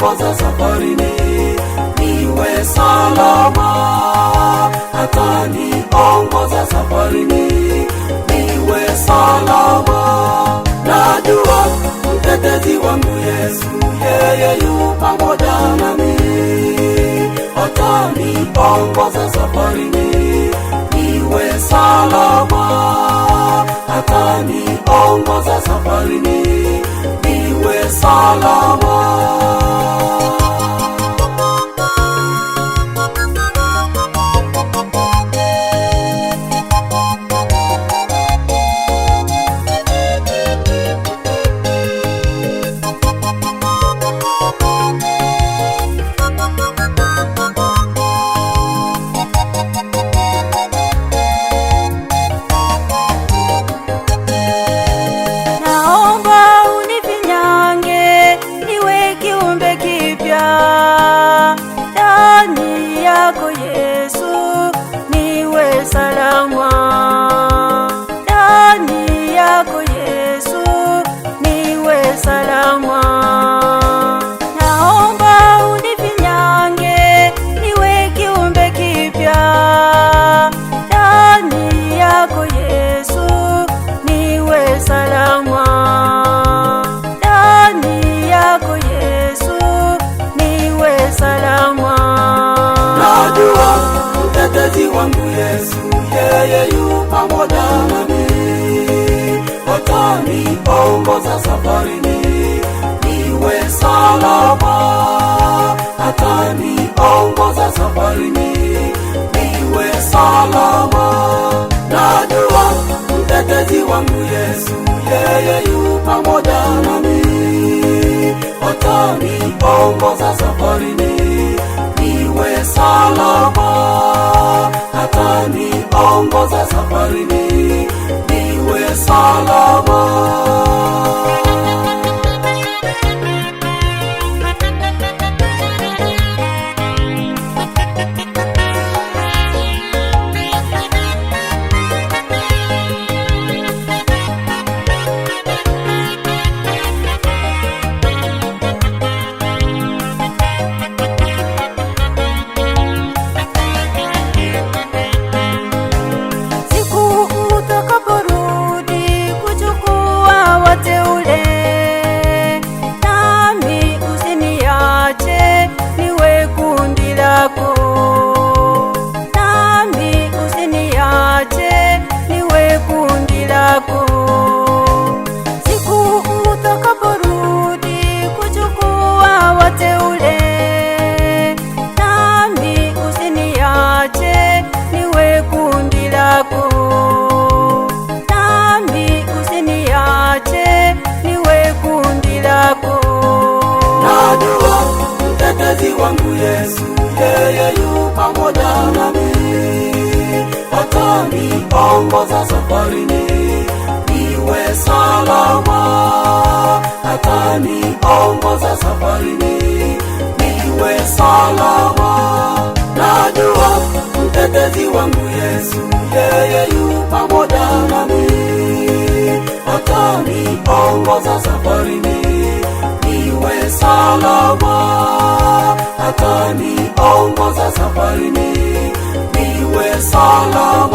ataniongoza safarini, niwe salama. Ataniongoza safarini, niwe salama. Najua mtetezi wangu Yesu, yeye yu pamoja nami. Ataniongoza safarini, niwe salama. Ataniongoza safarini, niwe salama. Ndani yako Yesu niwe salama, ndani yako Yesu niwe salama. Naomba unifinyange niwe kiumbe kipya, ndani yako Yesu niwe salama, ndani yako Yesu niwe salama. Najua mtetezi wangu Yesu, yeye yu pamoja nami. Ataniongoza safarini, niwe salama. Ataniongoza safarini, niwe salama. Najua mtetezi wangu Yesu, yeye yu pamoja nami. Ataniongoza safarini, niwe salama. Ataniongoza safarini, niwe salama. Nami usiniache niwe kundi lako. Siku utakaporudi kuchukua wateule, nami usiniache niwe kundi lako. Nami usiniache niwe kundi lako. Najua mtetezi wangu Yesu, yeye yu pamoja nami. Ataniongoza safarini, niwe salama. Ataniongoza safarini, niwe salama. Najua mtetezi wangu Yesu, yeye yu pamoja nami. Ataniongoza safarini, niwe salama. Ataniongoza safarini, niwe salama.